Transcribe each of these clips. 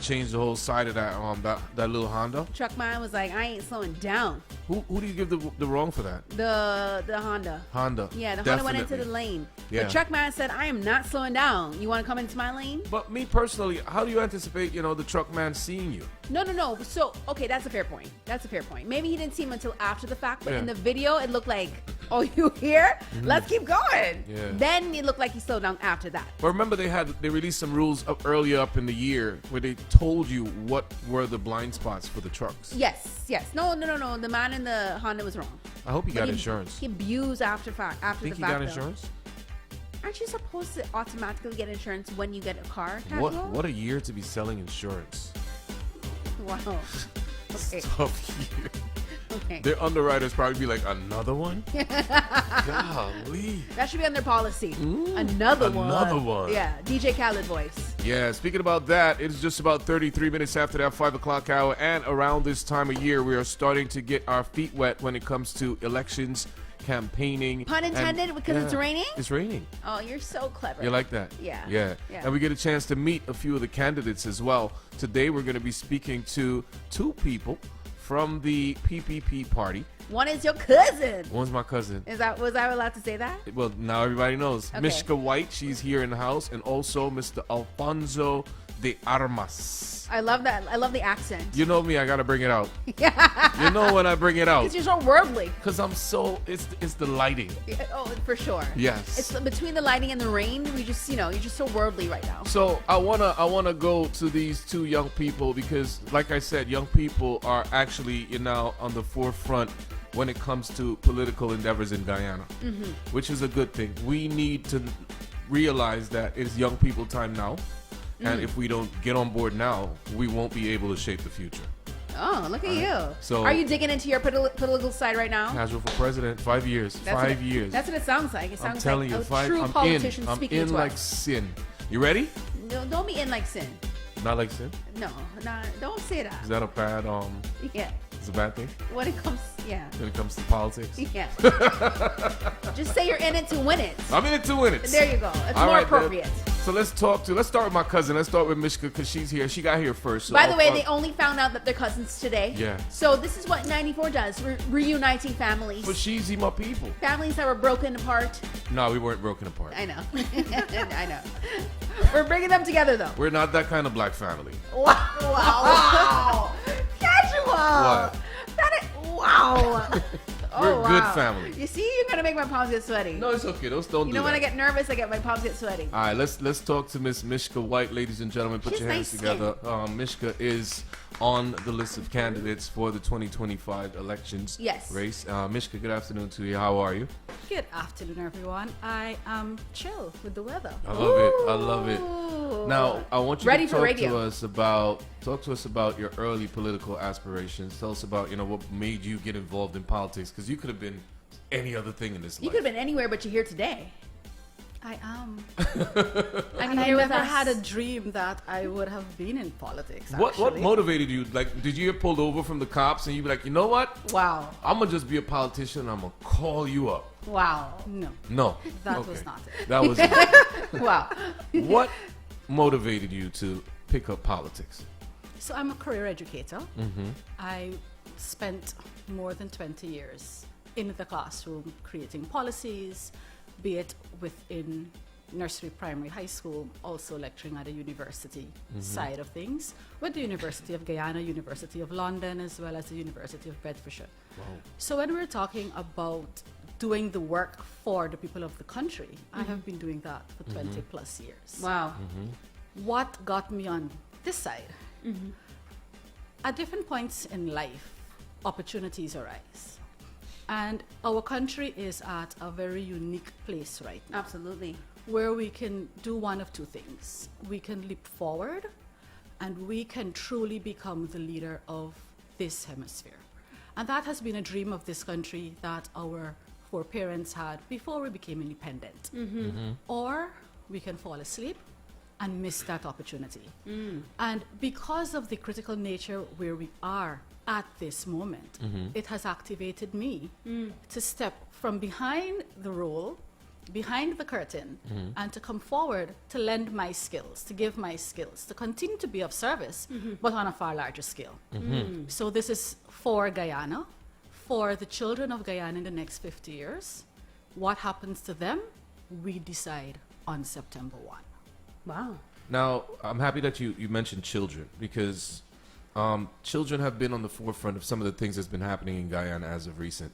changed the whole side of that that little Honda. Truck man was like, I ain't slowing down. Who do you give the wrong for that? The Honda. Honda. Yeah, the Definitely. Honda went into the lane. Yeah. The truck man said, I am not slowing down. You want to come into my lane? But me personally, how do you anticipate, the truck man seeing you? No. So, okay, that's a fair point. Maybe he didn't see him until after the fact, but Yeah. in the video, it looked like, oh, you here? Let's keep going. Yeah. Then it looked like he slowed down after that. But remember, they released some rules earlier up in the year where they told you what were the blind spots for the trucks. Yes. No. The man in the Honda was wrong. I hope he got But insurance. He abused after the fact. Think he got insurance? Aren't you supposed to automatically get insurance when you get a car? What a year to be selling insurance. Wow. Okay. Tough year. Okay. Their underwriters probably be like, another one? Golly. That should be on their policy. Another one. Yeah, DJ Khaled voice. Yeah, speaking about that, it's just about 33 minutes after that 5 o'clock hour, and around this time of year, we are starting to get our feet wet when it comes to elections, campaigning. Pun intended, because it's raining? It's raining. Oh, you're so clever. You like that? Yeah. And we get a chance to meet a few of the candidates as well. Today, we're going to be speaking to two people from the PPP party. One is your cousin. One's my cousin. Was I allowed to say that? Well, now everybody knows. Okay. Mischka White, she's here in the house, and also Mr. Alfonso de Armas. I love that. I love the accent. You know me, I gotta bring it out. You know when I bring it out. Because you're so worldly. Because I'm so, it's the lighting. Yeah, oh, for sure. Yes. It's between the lighting and the rain. We just, you're just so worldly right now. So I wanna go to these two young people because, like I said, young people are actually now on the forefront when it comes to political endeavors in Guyana, which is a good thing. We need to realize that it's young people time now, and if we don't get on board now, we won't be able to shape the future. Oh, look at you. So, are you digging into your political side right now? Casual for president, 5 years. That's 5 years. That's what it sounds like. It sounds I'm telling like you, a true politician I'm speaking in to like us. sin. You ready? No, don't be in like sin. Not like sin? No, don't say that. Is that a bad Yeah. It's a bad thing? When it comes, yeah. When it comes to politics? Yeah. Just say you're in it to win it. I'm in it to win it. There you go. It's All more right, appropriate. So let's start with my cousin. Let's start with Mischka because she's here. She got here first. So By the way, they only found out that they're cousins today. Yeah. So this is what 94 does. Reuniting families. But she's my people. Families that were broken apart. No, we weren't broken apart. I know. I know. We're bringing them together, though. We're not that kind of black family. Wow. Casual. What? Wow. We're a good family. You see, you're gonna make my palms get sweaty. No, it's okay. Don't You do know when that. I get nervous, I get my palms get sweaty. All right, let's talk to Miss Mischka White, ladies and gentlemen. Put She's your hands nice together. Mischka is on the list of candidates for the 2025 elections Yes. race. Mischka, good afternoon to you. How are you? Good afternoon, everyone. I am chill with the weather. I love it. I love it. Ooh. Now, I want you Ready to for talk radio. to us about your early political aspirations. Tell us about what made you get involved in politics, because you could have been any other thing in this You life. could have been anywhere, but you're here today. I am. And And I here with never us. had a dream that I would have been in politics. What actually. motivated you? Like, did you get pulled over from the cops and you be like, you know what? Wow. I'm gonna just be a politician. I'm gonna call you up. Wow. No, No, that Okay. was not it. That was Wow. what motivated you to pick up politics? So I'm a career educator. I spent more than 20 years in the classroom creating policies, be it within nursery, primary, high school, also lecturing at a university side of things, with the University of Guyana, University of London, as well as the University of Bedfordshire. Wow. So when we're talking about doing the work for the people of the country, I have been doing that for 20 plus years. Wow. What got me on this side? At different points in life, opportunities arise. And our country is at a very unique place right now, Absolutely. where we can do one of two things. We can leap forward, and we can truly become the leader of this hemisphere. And that has been a dream of this country that our foreparents had before we became independent. Or we can fall asleep and miss that opportunity. And because of the critical nature where we are at this moment, it has activated me to step from behind the role behind the curtain and to come forward to lend my skills, to give my skills, to continue to be of service, but on a far larger scale. So this is for Guyana, for the children of Guyana in the next 50 years. What happens to them, we decide on September 1. Wow. Now, I'm happy that you mentioned children, because children have been on the forefront of some of the things that's been happening in Guyana as of recent.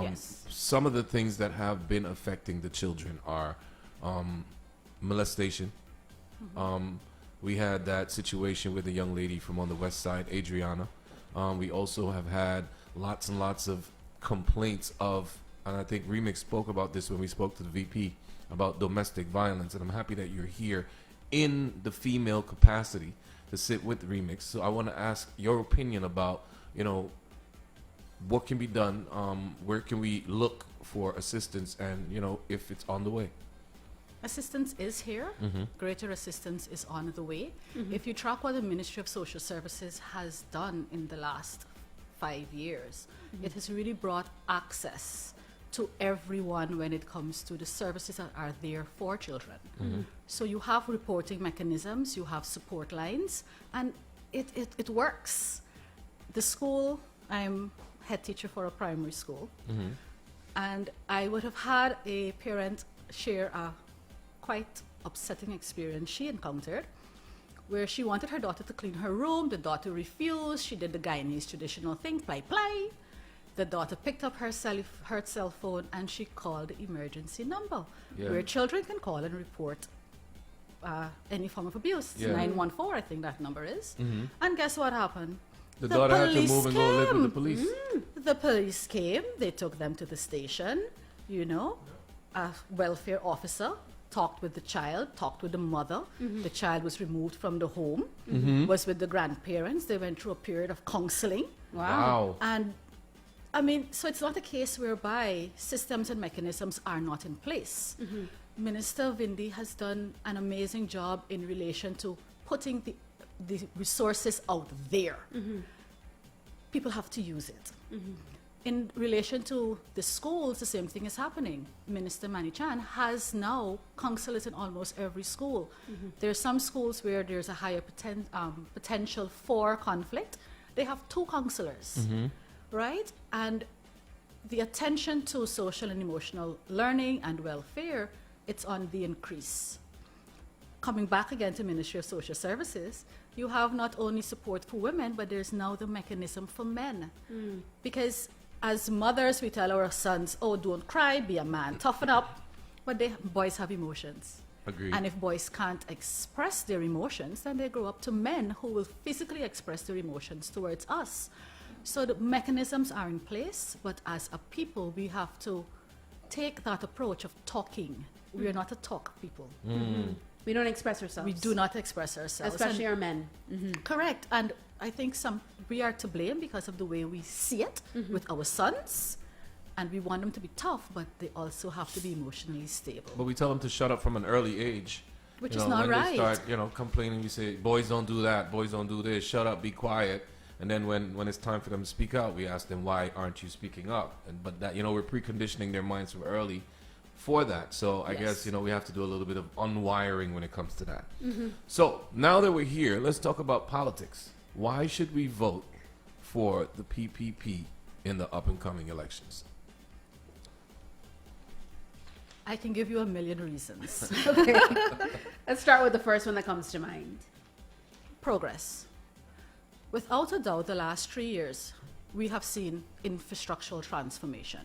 Yes. Some of the things that have been affecting the children are molestation. We had that situation with a young lady from on the west side, Adriana. We also have had lots and lots of complaints of, and I think Remix spoke about this when we spoke to the VP, about domestic violence. And I'm happy that you're here in the female capacity to sit with Remix. So I want to ask your opinion about, what can be done, where can we look for assistance, and, if it's on the way. Assistance is here. Greater assistance is on the way. If you track what the Ministry of Social Services has done in the last 5 years, it has really brought access to everyone when it comes to the services that are there for children. So you have reporting mechanisms, you have support lines, and it works. The school, I'm head teacher for a primary school, and I would have had a parent share a quite upsetting experience she encountered, where she wanted her daughter to clean her room. The daughter refused. She did the Guyanese traditional thing, play. The daughter picked up her cell phone and she called the emergency number, where children can call and report any form of abuse. 914, I think that number is. And guess what happened? The daughter had to move and go live with the police. The police came. They took them to the station. A welfare officer talked with the child, talked with the mother. The child was removed from the home, was with the grandparents. They went through a period of counseling. Wow. And so it's not a case whereby systems and mechanisms are not in place. Minister Vindi has done an amazing job in relation to putting the resources out there. People have to use it. In relation to the schools, the same thing is happening. Minister Manichan has now counselors in almost every school. There are some schools where there's a higher potential for conflict. They have 2 counselors, right? And the attention to social and emotional learning and welfare, it's on the increase. Coming back again to Ministry of Social Services, you have not only support for women, but there's now the mechanism for men. Because as mothers, we tell our sons, oh, don't cry, be a man, toughen up. But boys have emotions. Agreed. And if boys can't express their emotions, then they grow up to men who will physically express their emotions towards us. So the mechanisms are in place, but as a people, we have to take that approach of talking. We are not a talk people. We don't express ourselves. We do not express ourselves. Especially our men. Correct. And I think we are to blame because of the way we see it with our sons. And we want them to be tough, but they also have to be emotionally stable. But we tell them to shut up from an early age. Which is not when right. They start, complaining, we say, boys don't do that, boys don't do this, shut up, be quiet. And then when it's time for them to speak out, we ask them, why aren't you speaking up? But that, we're preconditioning their minds from early for that. So I guess, we have to do a little bit of unwiring when it comes to that. So now that we're here, let's talk about politics. Why should we vote for the PPP in the up-and-coming elections? I can give you a million reasons. Okay. Let's start with the first one that comes to mind. Progress. Without a doubt, the last 3 years, we have seen infrastructural transformation.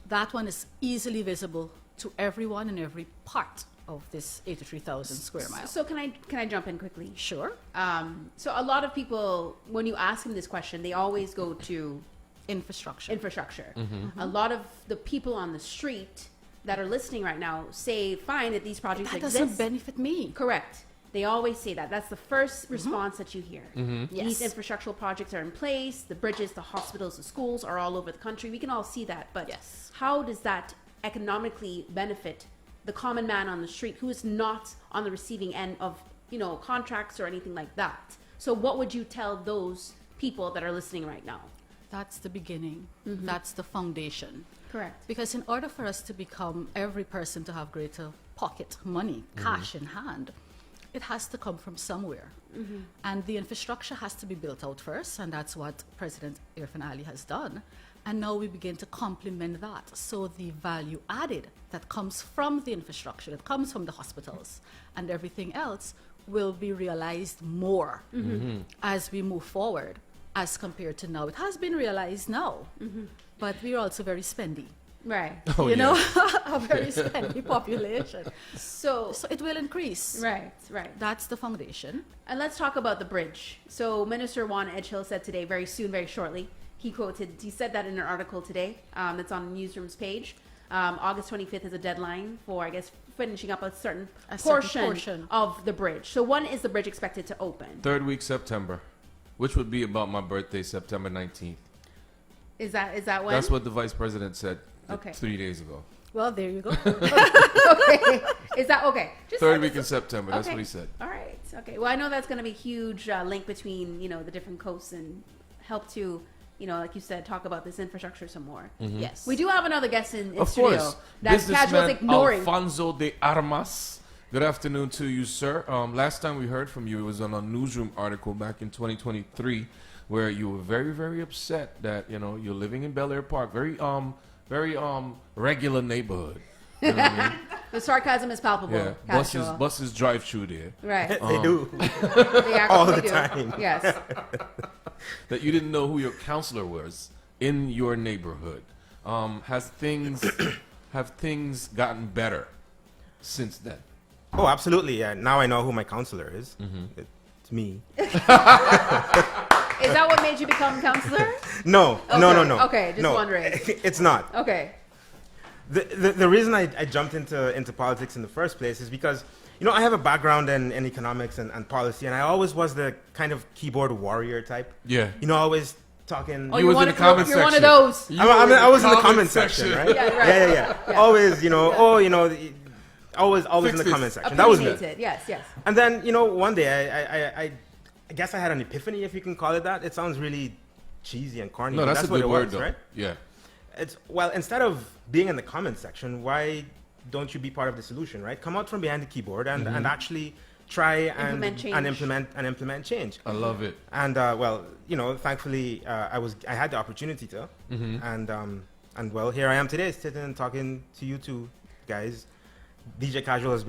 That one is easily visible to everyone in every part of this 83,000 square miles. So can I jump in quickly? Sure. So a lot of people, when you ask them this question, they always go to Infrastructure. A lot of the people on the street that are listening right now say, fine, that these projects That exist. doesn't benefit me. Correct. They always say that. That's the first response that you hear. Yes. These infrastructural projects are in place. The bridges, the hospitals, the schools are all over the country. We can all see that. But Yes. how does that economically benefit the common man on the street who is not on the receiving end of, contracts or anything like that? So what would you tell those people that are listening right now? That's the beginning. That's the foundation. Correct. Because in order for us to become every person to have greater pocket money, cash in hand, it has to come from somewhere. And the infrastructure has to be built out first, and that's what President Irfan Ali has done. And now we begin to complement that. So the value added that comes from the infrastructure, that comes from the hospitals and everything else will be realized more as we move forward as compared to now. It has been realized now, but we're also very spendy. Right. Oh, you yeah. know, a very spendy population. So So it will increase. right. That's the foundation. And let's talk about the bridge. So Minister Juan Edgehill said today, very soon, very shortly, he said that in an article today that's on the newsroom's page. August 25th is a deadline for, I guess, finishing up a certain portion of the bridge. So when is the bridge expected to open? Third week September, which would be about my birthday, September 19th. Is that when? That's what the vice president said Okay. 3 days ago. Well, there you go. Okay. Is that okay? Third week in September. That's okay. what he said. All right. Okay. Well, I know that's going to be a huge link between, the different coasts and help to, like you said, talk about this infrastructure some more. Yes. We do have another guest in Of studio. course. That's casuals Businessman ignoring. Alfonso de Armas. Good afternoon to you, sir. Last time we heard from you, it was on a newsroom article back in 2023, where you were very, very upset that you're living in Bel Air Park, very regular neighborhood. You know what I mean? The sarcasm is palpable. Yeah, Casual. buses drive through there. Right. They do. They All actually the do. time. Yes. That you didn't know who your counselor was in your neighborhood. Have things gotten better since then? Oh, absolutely. Yeah. Now I know who my counselor is. It's me. Is that what made you become counselor? No. Okay, just no, wondering. It's not. Okay. The reason I jumped into politics in the first place is because, I have a background in economics and policy, and I always was the kind of keyboard warrior type. Yeah. Always talking. You was in the comment You're one of section. those. I was in the comment section, right? Yeah, right. Yeah. Always, always in the comment section. That was me. Appreciate it. Yes. And then, one day I guess I had an epiphany, if you can call it that. It sounds really cheesy and corny. No, but that's a what good it word, was, though. right? Yeah. Instead of being in the comment section, why don't you be part of the solution, right? Come out from behind the keyboard and actually try and implement change. I love it. And thankfully I had the opportunity to, and well, here I am today, sitting and talking to you two guys. DJ Casual has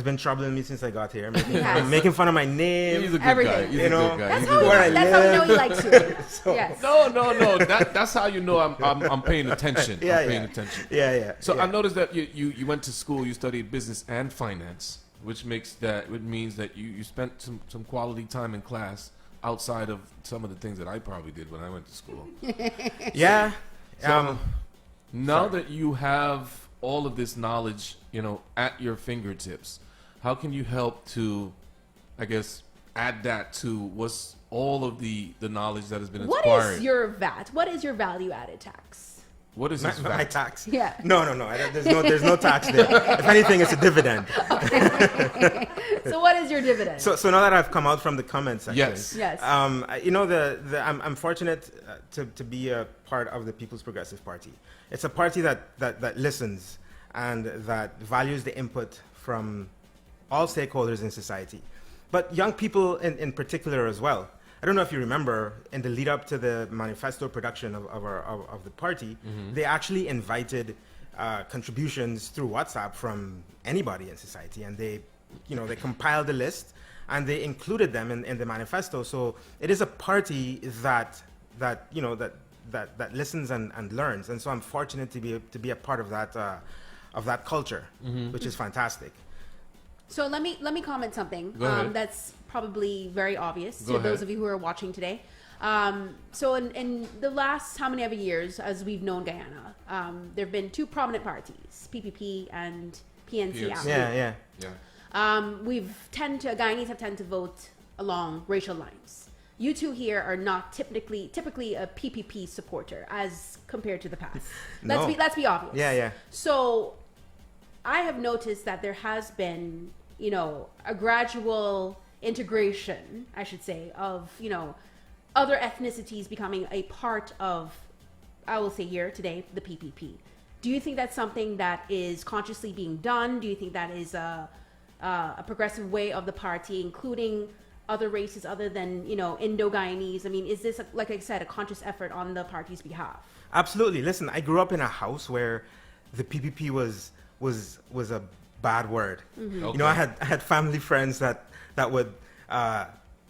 been troubling me since I got here, making fun of my name. He's a good Everything. guy. He's a good guy. That's He's how a good guy. we know he likes you. Yes. No. That's how you know I'm paying attention. I'm paying attention. Yeah. So I noticed that you went to school. You studied business and finance, which means that you spent some quality time in class outside of some of the things that I probably did when I went to school. Yeah. So now that you have all of this knowledge, at your fingertips, how can you help to, I guess, add that to what's all of the knowledge that has been What inspired? is your VAT? What is your value added tax? What is his my VAT? tax? Yeah. No. There's no tax there. If anything, it's a dividend. So what is your dividend? So now that I've come out from the comment section, Yes. I'm fortunate to be a part of the People's Progressive Party. It's a party that listens and that values the input from all stakeholders in society, but young people in particular as well. I don't know if you remember, in the lead up to the manifesto production of the party, they actually invited contributions through WhatsApp from anybody in society, and they compiled a list and they included them in the manifesto. So it is a party that listens and learns, and so I'm fortunate to be a part of that culture, which is fantastic. So let me comment something that's probably very obvious to those of you who are watching today. So in the last how many ever years as we've known Guyana, there have been two prominent parties, PPP and PNC. Yeah. Guyanese have tended to vote along racial lines. You two here are not typically a PPP supporter as compared to the past. Let's be obvious. Yeah. So I have noticed that there has been, a gradual integration, I should say, of, other ethnicities becoming a part of, I will say here today, the PPP. Do you think that's something that is consciously being done? Do you think that is a progressive way of the party, including other races other than, Indo-Guyanese? I mean, is this, like I said, a conscious effort on the party's behalf? Absolutely. Listen, I grew up in a house where the PPP was a bad word. Mm-hmm. Okay. I had family friends that would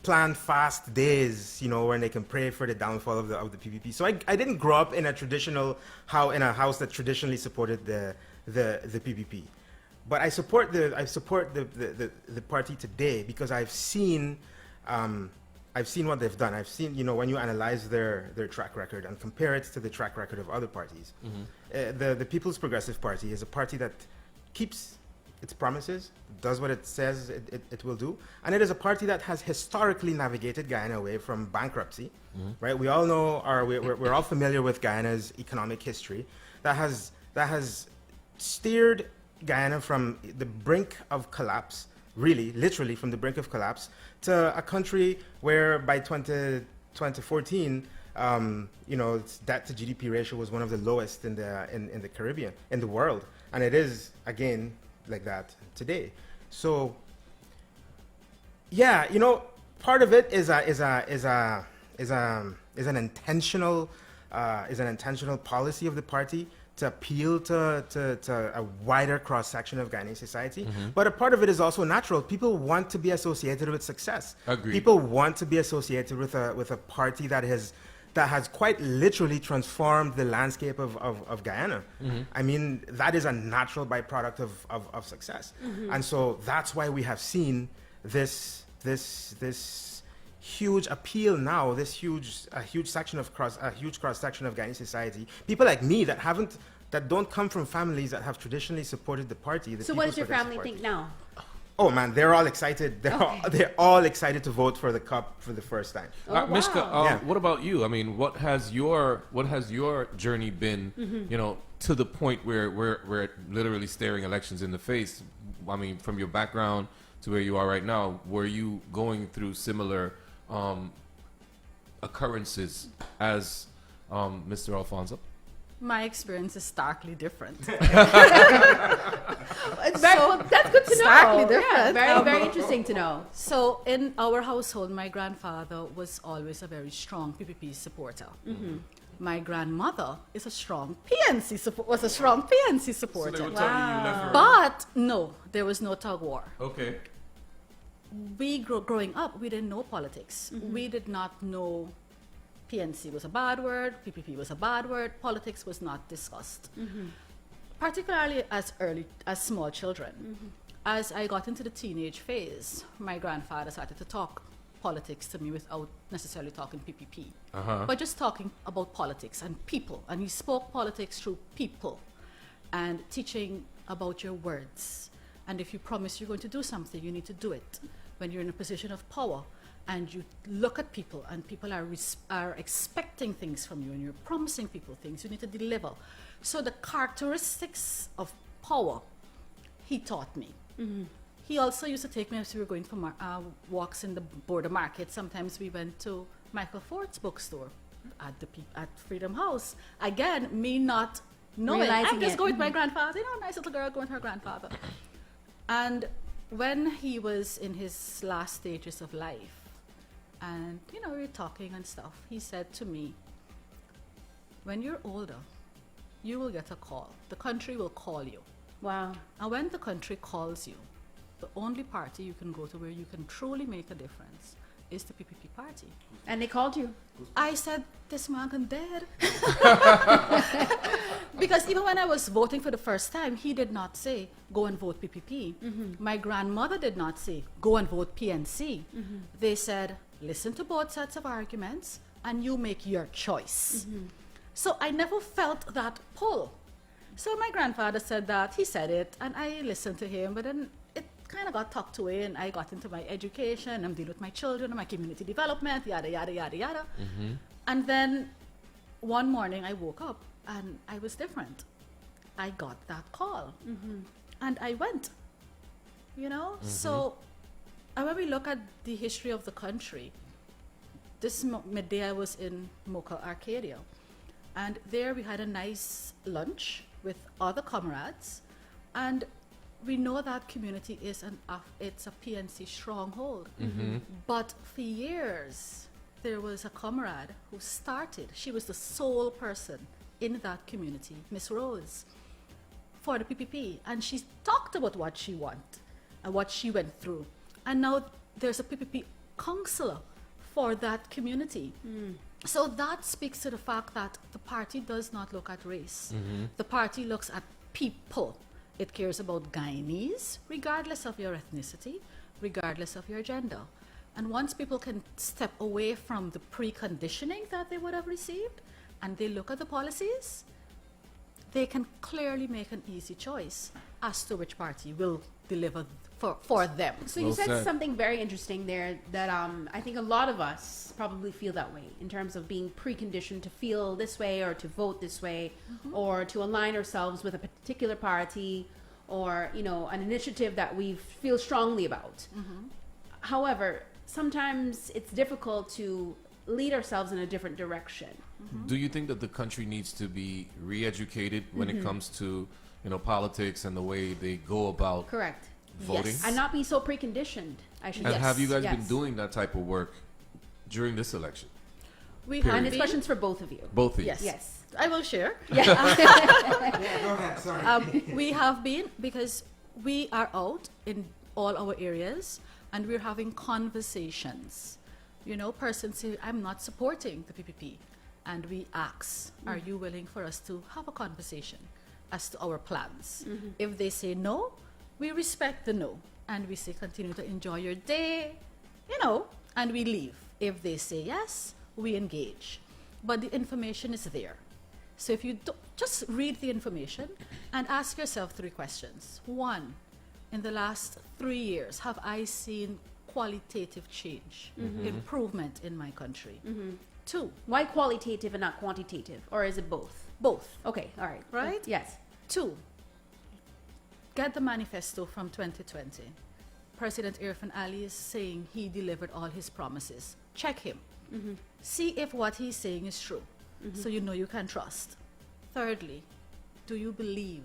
plan fast days, when they can pray for the downfall of the PPP. So I didn't grow up in a house that traditionally supported the PPP. But I support the party today because I've seen what they've done. I've seen, when you analyze their track record and compare it to the track record of other parties, the People's Progressive Party is a party that keeps its promises, does what it says it will do, and it is a party that has historically navigated Guyana away from bankruptcy. Right? We all know, we're all familiar with Guyana's economic history that has steered Guyana from the brink of collapse, really, literally from the brink of collapse, to a country where by 2014, its debt to GDP ratio was one of the lowest in the Caribbean, in the world, and it is again like that today. So, yeah, part of it is an intentional policy of the party to appeal to a wider cross-section of Ghanaian society. But a part of it is also natural. People want to be associated with success. Agreed. People want to be associated with a party that has quite literally transformed the landscape of Guyana. I mean, that is a natural byproduct of success. And so that's why we have seen this huge appeal now, a huge cross section of Ghanaian society. People like me that don't come from families that have traditionally supported the party. So what does your family think now? Oh man, they're all excited. They're all excited to vote for the cup for the first time. Oh, Mischka, wow. what about you? I mean, what has your journey been? To the point where we're literally staring elections in the face. I mean, from your background to where you are right now, were you going through similar occurrences as Mr. Alfonso? My experience is starkly different. That's good to know. Starkly different. Yeah, very interesting to know. So in our household, my grandfather was always a very strong PPP supporter. My grandmother is a strong PNC supporter. So they were telling you left or right. But no, there was no tug war. Okay. Growing up, we didn't know politics. We did not know PNC was a bad word, PPP was a bad word, politics was not discussed. Particularly as small children. As I got into the teenage phase, my grandfather started to talk politics to me without necessarily talking PPP, but just talking about politics and people. And he spoke politics through people and teaching about your words. And if you promise you're going to do something, you need to do it. When you're in a position of power and you look at people and people are expecting things from you and you're promising people things, you need to deliver. So the characteristics of power, he taught me. He also used to take me as we were going for walks in the border market. Sometimes we went to Michael Ford's bookstore at Freedom House. Again, me not knowing. Realizing I'm just it. going with my grandfather. Nice little girl going with her grandfather. And when he was in his last stages of life, and we were talking and stuff, he said to me, when you're older, you will get a call. The country will call you. Wow. And when the country calls you, the only party you can go to where you can truly make a difference is the PPP party. And they called you. I said, this man can dead. Because even when I was voting for the first time, he did not say, go and vote PPP. My grandmother did not say, go and vote PNC. They said, listen to both sets of arguments and you make your choice. So I never felt that pull. So my grandfather said that, he said it, and I listened to him, but then it kind of got tucked away, and I got into my education, I'm dealing with my children, and my community development, yada, yada, yada, yada. And then one morning I woke up, and I was different. I got that call, and I went, So, and when we look at the history of the country, midday I was in Mocha Arcadia, and there we had a nice lunch with other comrades, and we know that community is it's a PNC stronghold. But for years, there was a comrade who started. She was the sole person in that community, Miss Rose, for the PPP, and she talked about what she wanted and what she went through. And now there's a PPP counselor for that community. So that speaks to the fact that the party does not look at race. The party looks at people. It cares about Guyanese, regardless of your ethnicity, regardless of your gender. And once people can step away from the preconditioning that they would have received, and they look at the policies, they can clearly make an easy choice as to which party will deliver for them. So you said something very interesting there that I think a lot of us probably feel that way in terms of being preconditioned to feel this way or to vote this way or to align ourselves with a particular party or, you know, an initiative that we feel strongly about. However, sometimes it's difficult to lead ourselves in a different direction. Do you think that the country needs to be re-educated when it comes to, you know, politics and the way they go about Correct. voting? Yes. And not be so preconditioned, I should And say. have you guys Yes. been doing that type of work during this election? We Period. have And this been, question's for both of you. Both of you. yes, Yes. I will share. Yeah, go ahead. Sorry. We have been, because we are out in all our areas and we're having conversations. You know, persons say, I'm not supporting the PPP. And we ask, are you willing for us to have a conversation as to our plans? If they say no, we respect the no. And we say, continue to enjoy your day, you know, and we leave. If they say yes, we engage. But the information is there. So if you just read the information and ask yourself 3 questions. 1, in the last 3 years, have I seen qualitative change, improvement in my country? 2, Why qualitative and not quantitative? Or is it both? both, Okay, all right. Right? Yes. 2, get the manifesto from 2020. President Irfan Ali is saying he delivered all his promises. Check him. See if what he's saying is true, so you know you can trust. Thirdly, do you believe?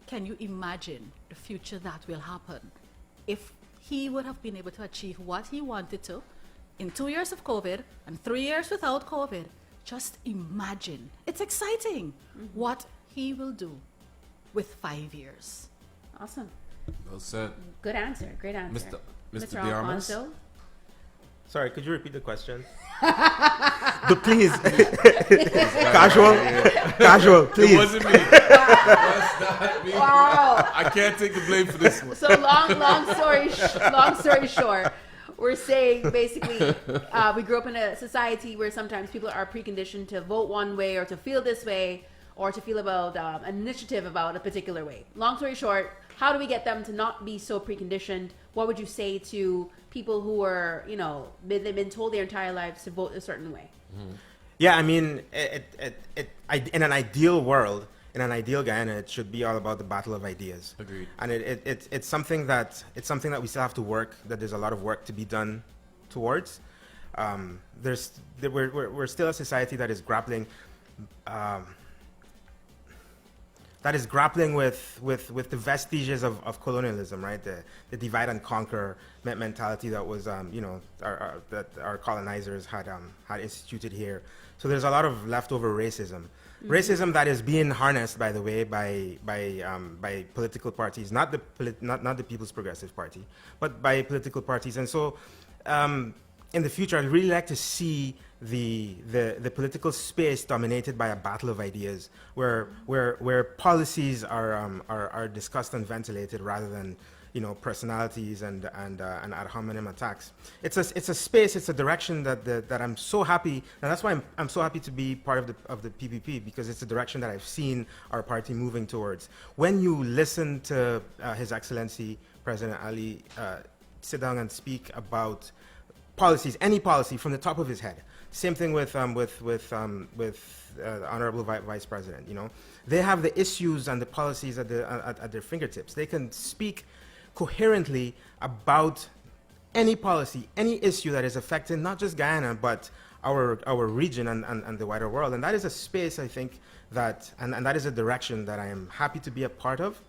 Can you imagine the future that will happen if he would have been able to achieve what he wanted to in 2 years of COVID and 3 years without COVID? Just imagine. It's exciting what he will do with 5 years. Awesome. Well said. Good answer. Great answer. Mr. De Armas? Alfonso? Sorry, could you repeat the question? But please. Casual, It please. wasn't me. That's not me. Wow. I can't take the blame for this one. So long story short, we're saying basically we grew up in a society where sometimes people are preconditioned to vote one way or to feel this way or to feel about an initiative about a particular way. Long story short, how do we get them to not be so preconditioned? What would you say to people who are, you know, they've been told their entire lives to vote a certain way? Yeah, I mean, in an ideal world, in an ideal Guyana, it should be all about the battle of ideas. Agreed. And it's something that we still have to work. That there's a lot of work to be done towards. We're still a society that is grappling. That is grappling with the vestiges of colonialism, right? The divide and conquer mentality that was, that our colonizers had instituted here. So there's a lot of leftover racism. Racism that is being harnessed, by the way, by political parties, not the People's Progressive Party, but by political parties. And so, in the future, I'd really like to see the political space dominated by a battle of ideas, where policies are discussed and ventilated rather than, you know, personalities and ad hominem attacks. It's a space, it's a direction that I'm so happy, and that's why I'm so happy to be part of the PPP, because it's a direction that I've seen our party moving towards. When you listen to His Excellency President Ali sit down and speak about policies, any policy from the top of his head. Same thing with Honorable Vice President. You know, they have the issues and the policies at their fingertips. They can speak coherently about any policy, any issue that is affecting not just Guyana, but our region and the wider world. And that is a space, I think, that, and that is a direction that I am happy to be a part of.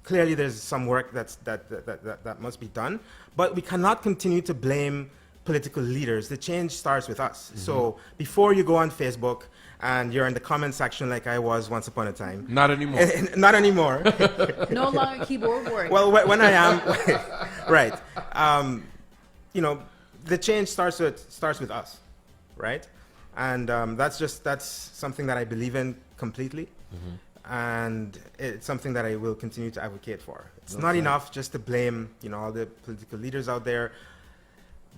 Clearly there's some work that must be done, but we cannot continue to blame political leaders. The change starts with us. So before you go on Facebook and you're in the comment section like I was once upon a time. Not anymore. Not anymore. No longer keyboard warrior. Well, when I am, right. The change starts with us, right? And that's something that I believe in completely. And it's something that I will continue to advocate for. It's not enough just to blame, all the political leaders out there,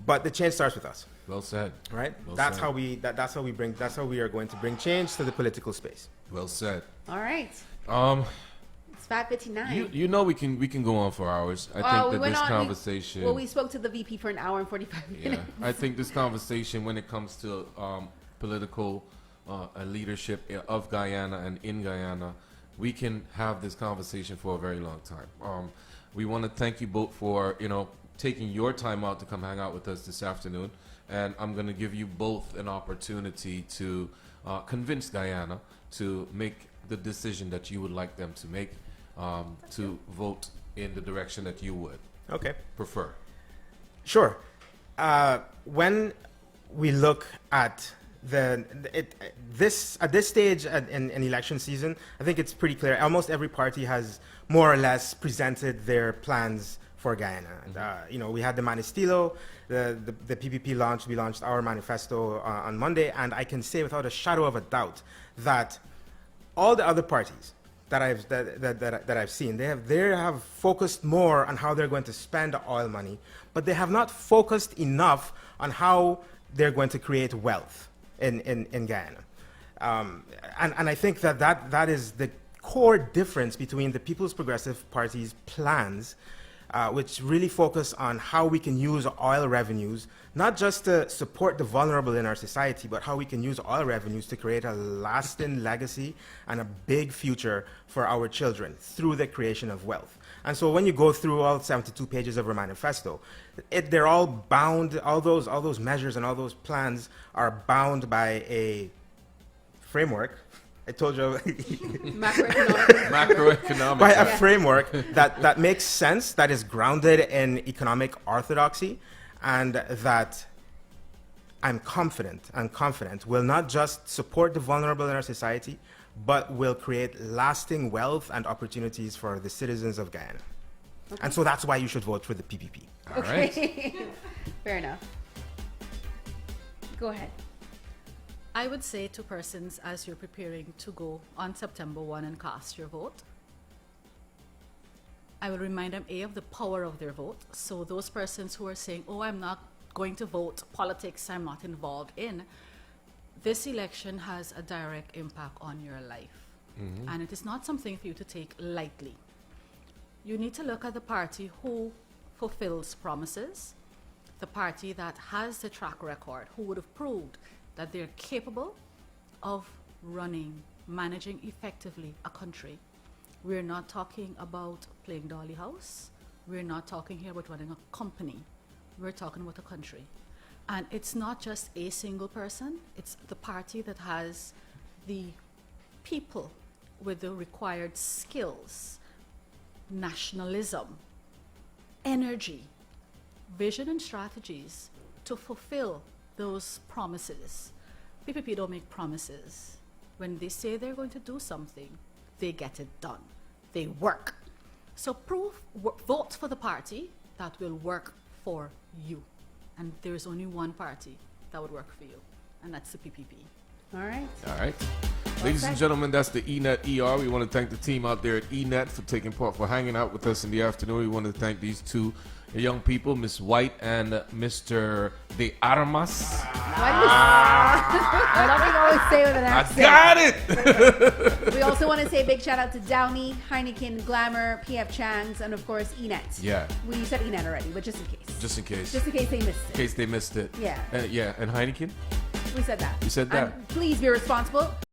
but the change starts with us. Well said. Right? Well that's said. how we are going to bring change to the political space. Well said. All right. It's 5:59. We can go on for hours. I think that this conversation. We spoke to the VP for an hour and 45 minutes. I think this conversation, when it comes to political leadership of Guyana and in Guyana, we can have this conversation for a very long time. We want to thank you both for taking your time out to come hang out with us this afternoon, and I'm going to give you both an opportunity to convince Guyana to make the decision that you would like them to make, to vote in the direction that you would prefer. Sure. When we look at at this stage in election season, I think it's pretty clear. Almost every party has more or less presented their plans for Guyana. We had the manifesto, the PPP launch. We launched our manifesto on Monday, and I can say without a shadow of a doubt that all the other parties that I've seen, they have focused more on how they're going to spend oil money, but they have not focused enough on how they're going to create wealth in Guyana. And I think that is the core difference between the People's Progressive Party's plans, which really focus on how we can use oil revenues, not just to support the vulnerable in our society, but how we can use oil revenues to create a lasting legacy and a big future for our children through the creation of wealth. And so when you go through all 72 pages of our manifesto, they're all bound, all those measures and all those plans are bound by a framework. I told you. Macroeconomic. By a framework that makes sense, that is grounded in economic orthodoxy, and that I'm confident will not just support the vulnerable in our society, but will create lasting wealth and opportunities for the citizens of Guyana. Okay. And so that's why you should vote for the PPP. All right. Fair enough. Go ahead. I would say to persons as you're preparing to go on September 1 and cast your vote, I will remind them, of the power of their vote. So those persons who are saying, I'm not going to vote, politics I'm not involved in, this election has a direct impact on your life. And it is not something for you to take lightly. You need to look at the party who fulfills promises, the party that has the track record, who would have proved that they're capable of managing effectively a country. We're not talking about playing Dolly House. We're not talking here about running a company. We're talking about a country. And it's not just a single person. It's the party that has the people with the required skills, nationalism, energy, vision and strategies to fulfill those promises. PPP don't make promises. When they say they're going to do something, they get it done. They work. So vote for the party that will work for you. And there is only one party that would work for you, and that's the PPP. All right. Ladies and gentlemen, that's the ENET ER. We want to thank the team out there at ENET for hanging out with us in the afternoon. We want to thank these two young people, Miss White and Mr. De Armas. I love you always say with an accent. I got it! We also want to say a big shout out to Downey, Heineken, Glamour, PF Chang's, and of course ENET. Yeah. We said ENET already, but just in case. Just in case they missed it. Yeah. And Heineken? We said that. You said that. And please be responsible.